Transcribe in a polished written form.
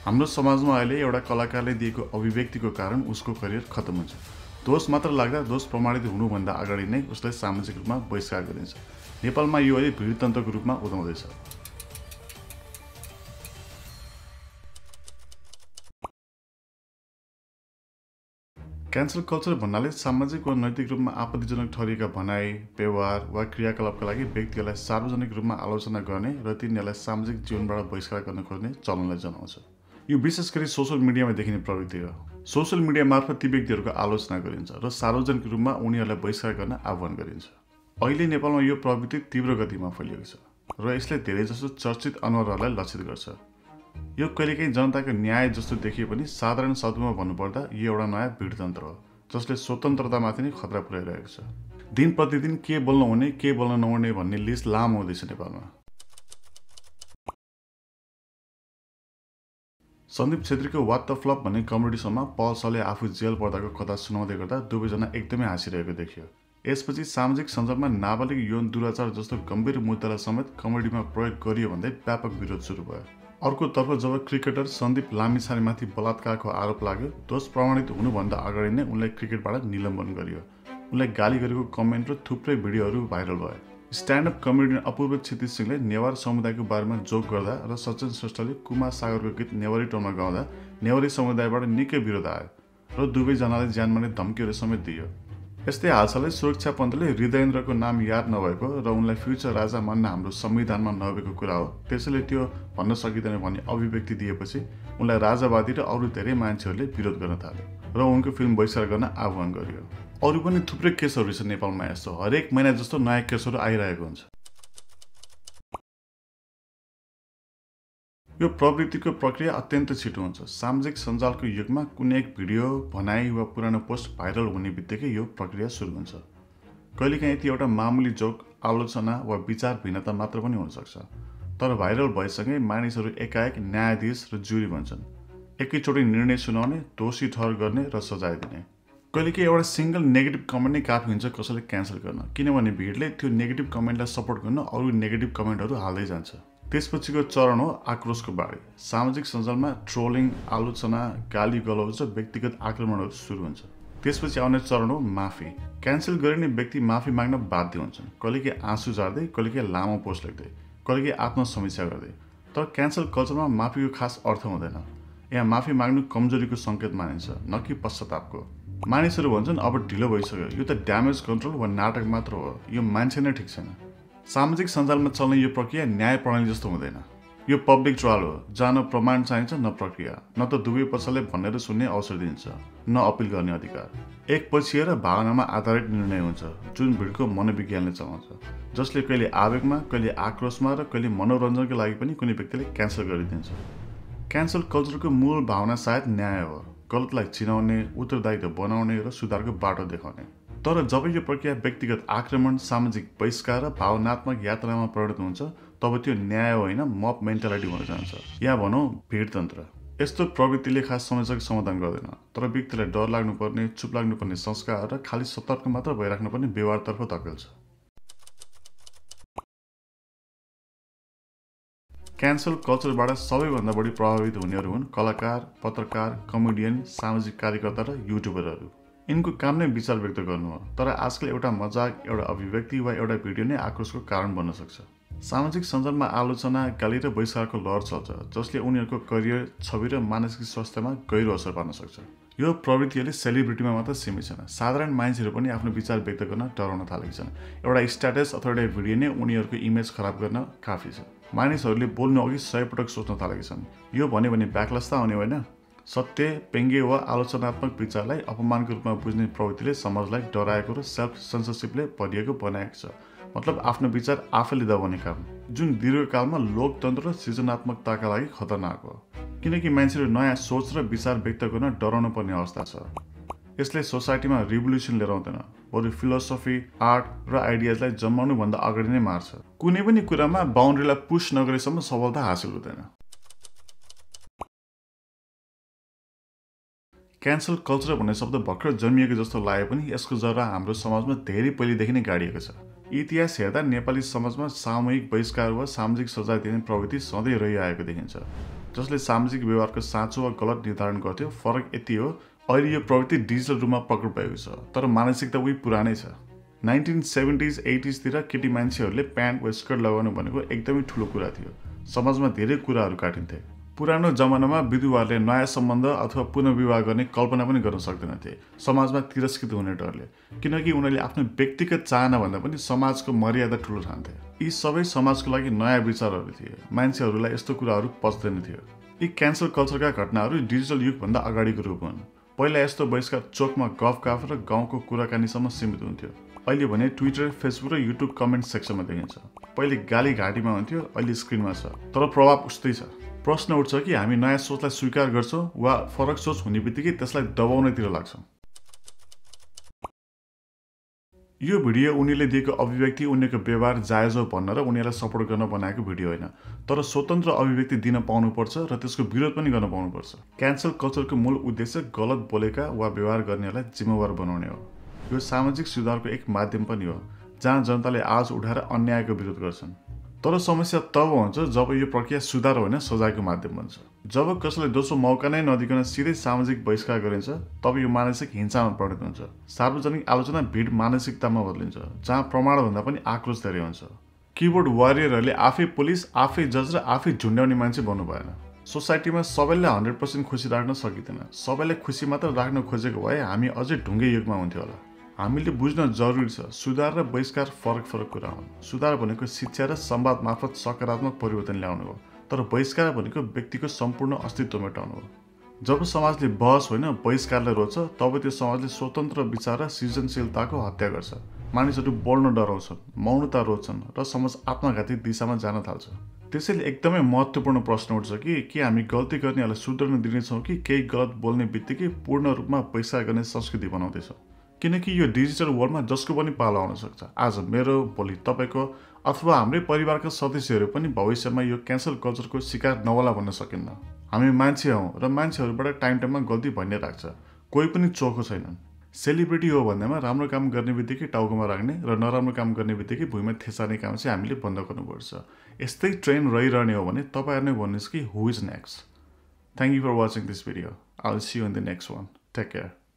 हाम्रो समाजमा अहिले एउटा कलाकारले दिएको अभिव्यक्तिको कारण उसको करियर खत्म हुन्छ। दोष मात्र लाग्दा दोष प्रमाणित हुनुभन्दा अगाडि नै उसलाई सामाजिक रूपमा बहिष्कार गरिन्छ। नेपालमा यो अहिले भिडतन्त्रको रूपमा उदाउँदैछ। क्यान्सल कल्चर भन्नाले सामाजिक वा नैतिक रूपमा आपत्तिजनक ठहरिएका भनाइ, व्यवहार वा क्रियाकलापका लागि व्यक्तिलाई सार्वजनिक रूपमा आलोचना गर्ने र तिनीहरूलाई सामाजिक जीवनबाट बहिष्कार गर्न खोज्ने चलनलाई जनाउँछ। यो विशेष गरी सोसल मिडियामा देखिने प्रवृत्ति हो। सोसल मिडिया मार्फत ती व्यक्तिहरूको आलोचना गरिन्छ र सार्वजनिक रूपमा उनीहरूलाई बहिष्कार गर्न आह्वान गरिन्छ। अहिले नेपालमा यो प्रवृत्ति तीव्र गतिमा फैलिएको छ र यसले धेरैजसो चर्चित अनुहारहरूलाई लक्षित गर्छ। यो कहिलेकाहीँ जनताको न्याय जस्तो देखिए पनि साधारण शब्दमा भन्नुपर्दा यो एउटा नयाँ भिडतन्त्र हो जसले स्वतन्त्रतामाथि नै खतरा पुर्याइरहेको छ। दिन प्रतिदिन के बोल्न हुने के बोल्न नहुने भन्ने लिस्ट लामो हुँदैछ नेपालमा। सन्दीप छेत्रीको वाट द फ्लप भन्ने कमेडी सोमा पल सले आफू जेल पर्दाको कथा सुनाउँदै गर्दा दुवैजना एकदमै हाँसिरहेको देखियो। यसपछि सामाजिक सञ्जालमा नाबालिग यौन दुराचार जस्तो गम्भीर मुद्दालाई समेत कमेडीमा प्रयोग गरियो भन्दै व्यापक विरोध सुरु भयो। अर्कोतर्फ जब क्रिकेटर सन्दीप लामिछानेमाथि बलात्कारको आरोप लाग्यो, दोष प्रमाणित हुनुभन्दा अगाडि नै उनलाई क्रिकेटबाट निलम्बन गरियो। उनलाई गाली गरेको कमेन्ट र थुप्रै भिडियोहरू भाइरल भयो। स्ट्यान्डअप कमेडियन अपूर्व क्षितिज सिंहले नेवार समुदायको बारेमा जोक गर्दा र सचिन श्रेष्ठले कुमार सागरको गीत नेवारी टोनमा गाउँदा नेवारी समुदायबाट निकै विरोध आयो र दुवैजनाले ज्यान मार्ने धम्कीहरू समेत दियो। यस्तै हालसालै सुरक्षा पन्तले हृदयेन्द्रको नाम याद नभएको र उनलाई फ्युचर राजा मान्न हाम्रो संविधानमा नभएको कुरा हो, त्यसैले त्यो भन्न सकिँदैन भन्ने अभिव्यक्ति दिएपछि उनलाई राजावादी र अरू धेरै मान्छेहरूले विरोध गर्न थाले र उनको फिल्म बहिष्कार गर्न आह्वान गरियो। अरू पनि थुप्रै केसहरू छ नेपालमा। यस्तो हरेक महिना जस्तो नयाँ केसहरू आइरहेको हुन्छ। यो प्रवृत्तिको प्रक्रिया अत्यन्त छिटो हुन्छ। सामाजिक सञ्जालको युगमा कुनै एक भिडियो, भनाइ वा पुरानो पोस्ट भाइरल हुने बित्तिकै यो प्रक्रिया सुरु हुन्छ। कहिलेकाहीँ यति एउटा मामुली जोक, आलोचना वा विचार भिन्नता मात्र पनि हुनसक्छ, तर भाइरल भएसँगै मानिसहरू एकाएक न्यायाधीश र जुरी बन्छन्। एकैचोटि निर्णय सुनाउने, दोषी ठहर गर्ने र सजाय दिने। कहिलेकाहीँ एउटा सिङ्गल नेगेटिभ कमेन्ट नै काफी हुन्छ कसैले क्यान्सल गर्न, किनभने भिडले त्यो नेगेटिभ कमेन्टलाई सपोर्ट गर्न अरू नेगेटिभ कमेन्टहरू हाल्दै जान्छ। त्यसपछिको चरण हो आक्रोशको बाढी। सामाजिक सञ्जालमा ट्रोलिङ, आलोचना, गाली गलौज र व्यक्तिगत आक्रमणहरू सुरु हुन्छ। त्यसपछि आउने चरण हो माफी। क्यान्सल गरिने व्यक्ति माफी माग्न बाध्य हुन्छन्, कहिलेकाहीँ आँसु झार्दै, कहिलेकाहीँ लामो पोस्ट लेख्दै, कहिलेकाहीँ आत्मसमीक्षा गर्दै। तर क्यान्सल कल्चरमा माफीको खास अर्थ हुँदैन। यहाँ माफी माग्नु कमजोरीको सङ्केत मानिन्छ, न कि पश्चातापको। मानिसहरू भन्छन् अब ढिलो भइसक्यो, यो त ड्यामेज कन्ट्रोल वा नाटक मात्र हो, यो मान्छे नै ठिक छैन। सामाजिक सञ्जालमा चल्ने यो प्रक्रिया न्याय प्रणाली जस्तो हुँदैन। यो पब्लिक ट्रायल हो जहाँ न प्रमाण चाहिन्छ न प्रक्रिया, न त दुवै पक्षले भनेर सुन्ने अवसर दिन्छ, न अपिल गर्ने अधिकार। एकपछि र भावनामा आधारित निर्णय हुन्छ जुन भिडको मनोविज्ञानले चलाउँछ, जसले कहिले आवेगमा, कहिले आक्रोशमा र कहिले मनोरञ्जनका लागि पनि कुनै व्यक्तिले क्यान्सल गरिदिन्छ। क्यान्सल कल्चरको मूल भावना सायद न्याय हो, गलतलाई चिनाउने, उत्तरदायित्व बनाउने र सुधारको बाटो देखाउने। तर जब यो प्रक्रिया व्यक्तिगत आक्रमण, सामाजिक बहिष्कार र भावनात्मक यात्रामा परिणत हुन्छ, तब त्यो न्याय होइन, मब मेन्टालिटी हुन जान्छ, या भनौँ भिडतन्त्र। यस्तो प्रवृत्तिले खास समस्याको समाधान गर्दैन, तर व्यक्तिलाई डर लाग्नुपर्ने, चुप लाग्नुपर्ने संस्कार र खालि सतर्क मात्र भइराख्नुपर्ने व्यवहारतर्फ धकेल्छ। क्यान्सल कल्चरबाट सबैभन्दा बढी प्रभावित हुनेहरू हुन् कलाकार, पत्रकार, कमेडियन, सामाजिक कार्यकर्ता र युट्युबरहरू। यिनको काम नै विचार व्यक्त गर्नु हो, तर आजकल एउटा मजाक, एउटा अभिव्यक्ति वा एउटा भिडियो नै आक्रोशको कारण बन्न सक्छ। सामाजिक सञ्जालमा आलोचना, गाली र बहिष्कारको लहर चल्छ, जसले उनीहरूको करियर, छवि र मानसिक स्वास्थ्यमा गहिरो असर पार्न सक्छ। यो प्रवृत्तिले सेलिब्रिटीमा मात्र सीमित छैन, साधारण मान्छेहरू पनि आफ्नो विचार व्यक्त गर्न डराउन थालेका छन्। एउटा स्ट्याटस अथवा एउटा भिडियो नै उनीहरूको इमेज खराब गर्न काफी छ। मानिसहरूले बोल्नु अघि 100 पटक सोच्न थालेका छन्। यो भन्यो भने ब्याकलस त आउने होइन। सत्य, व्यङ्ग्य वा आलोचनात्मक विचारलाई अपमानको रूपमा बुझ्ने प्रवृत्तिले समाजलाई डराएको र सेल्फ सेन्सरसिपले भरिएको बनाएको छ। मतलब आफ्नो विचार आफैले दबाउने काम, जुन दीर्घकालमा लोकतन्त्र र सृजनात्मकताका लागि खतरनाक हो, किनकि मान्छेहरू नयाँ सोच र विचार व्यक्त गर्न डराउनु पर्ने अवस्था छ। यसले सोसाइटीमा रिभोल्युसन लिएर आउँदैन, बरु फिलोसफी, आर्ट र आइडियाजलाई जन्माउनुभन्दा अगाडि नै मार्छ। कुनै पनि कुरामा बााउन्ड्रीलाई पुश नगरेसम्म सफलता हासिल हुँदैन। क्यान्सल कल्चर भन्ने शब्द भर्खर जन्मिएको जस्तो लागे पनि यसको जरा हाम्रो समाजमा धेरै पहिलेदेखि नै गाडिएको छ। इतिहास हेर्दा नेपाली समाजमा सामूहिक बहिष्कार वा सामाजिक सजाय दिने प्रवृत्ति सधैँ रहिआएको देखिन्छ। जसले सामाजिक व्यवहारको साँचो वा गलत निर्धारण गर्थ्यो। फरक यति हो, अहिले यो प्रवृत्ति डिजिटल रूपमा पकड भएको छ, तर मानसिकता उही पुरानै छ। 1970s 80s तिर केटी मान्छेहरूले प्यान्ट वा स्कर्ट लगाउनु भनेको एकदमै ठुलो कुरा थियो। समाजमा धेरै कुराहरू काटिन्थे। पुरानो जमानामा विधुवाहरूले नयाँ सम्बन्ध अथवा पुनर्विवाह गर्ने कल्पना पनि गर्न सक्दैनथे, समाजमा तिरस्कृत हुने डरले, किनकि उनीहरूले आफ्नो व्यक्तिगत चाहना भन्दा पनि समाजको मर्यादा ठुलो ठान्थे। यी सबै समाजको लागि नयाँ विचारहरू थिए। मान्छेहरूलाई यस्तो कुराहरू पच्दैन थियो। यी क्यान्सल कल्चरका घटनाहरू डिजिटल युगभन्दा अगाडिको रूप हुन्। पहिला यस्तो बहिष्कार चोकमा गफ र गाउँको कुराकानीसम्म सीमित हुन्थ्यो। अहिले भने ट्विटर, फेसबुक र युट्युब कमेन्ट सेक्सनमा देखिन्छ। पहिले गाली घाँटीमा हुन्थ्यो, अहिले स्क्रिनमा छ, तर प्रभाव उस्तै छ। प्रश्न उठ्छ कि हामी नयाँ सोचलाई स्वीकार गर्छौँ वा फरक सोच हुने बित्तिकै त्यसलाई दबाउनेतिर लाग्छौँ। यो भिडियो उनीले दिएको अभिव्यक्ति, उनीहरूको व्यवहार जायज हो भन्न र उनीहरूलाई सपोर्ट गर्न बनाएको भिडियो होइन, तर स्वतन्त्र अभिव्यक्ति दिन पाउनुपर्छ र त्यसको विरोध पनि गर्न पाउनुपर्छ। क्यान्सल कल्चरको मूल उद्देश्य गलत बोलेका वा व्यवहार गर्नेहरूलाई जिम्मेवार बनाउने हो। यो सामाजिक सुधारको एक माध्यम पनि हो, जहाँ जनताले आवाज उठाएर अन्यायको विरोध गर्छन्। तर समस्या तब हुन्छ जब यो प्रक्रिया सुधार होइन, सजायको माध्यम बन्छ। जब कसैलाई दोस्रो मौका नै नदिकन सिधै सामाजिक बहिष्कार गरिन्छ, तब यो मानसिक हिंसामा परिणत हुन्छ। सार्वजनिक आलोचना भिड मानसिकतामा बदलिन्छ, जहाँ प्रमाणभन्दा पनि आक्रोश धेरै हुन्छ। किबोर्ड वारियरहरूले आफै पुलिस, आफै जज र आफै झुन्ड्याउने मान्छे बन्नु भएन। सोसाइटीमा सबैलाई 100% खुसी राख्न सकिँदैन। सबैलाई खुसी मात्र राख्न खोजेको भए हामी अझै ढुङ्गे युगमा हुन्थ्यो होला। हामीले बुझ्न जरुरी छ, सुधार र बहिष्कार फरक कुरा हुन्। सुधार भनेको शिक्षा र संवाद मार्फत सकारात्मक परिवर्तन ल्याउनु हो, तर बहिष्कार भनेको व्यक्तिको सम्पूर्ण अस्तित्व मेटाउनु हो। जब समाजले बहस होइन बहिष्कारलाई रोज्छ, तब त्यो समाजले स्वतन्त्र विचार र सृजनशीलताको हत्या गर्छ। मानिसहरू बोल्न डराउँछन्, मौनता रोज्छन् र समाज आत्मघाती दिशामा जान थाल्छ। त्यसैले एकदमै महत्त्वपूर्ण प्रश्न उठ्छ कि के हामी गल्ती गर्नेहरूलाई सुध्रन दिनेछौँ कि केही गलत बोल्ने बित्तिकै पूर्ण रूपमा बहिष्कार गर्ने संस्कृति बनाउँदैछौँ। किनकि यो डिजिटल वर्ल्डमा जसको पनि पालो आउन सक्छ। आज मेरो, भोलि तपाईँको अथवा हाम्रै परिवारका सदस्यहरू पनि भविष्यमा यो क्यान्सल कल्चरको शिकार नहोला भन्न सकिन्न। हामी मान्छे हौँ र मान्छेहरूबाट टाइममा गल्ती भइनै राख्छ। कोही पनि चोखो छैनन्। सेलिब्रिटी हो भन्दैमा राम्रो काम गर्ने बित्तिकै टाउकोमा राख्ने र नराम्रो काम गर्ने बित्तिकै भुइँमा थेसार्ने काम चाहिँ हामीले बन्द गर्नुपर्छ। यस्तै ट्रेन्ड रहिरहने हो भने तपाईँहरू नै भन्नुहोस् कि who is next. Thank you for watching this video. I will see you in the next one. Take care.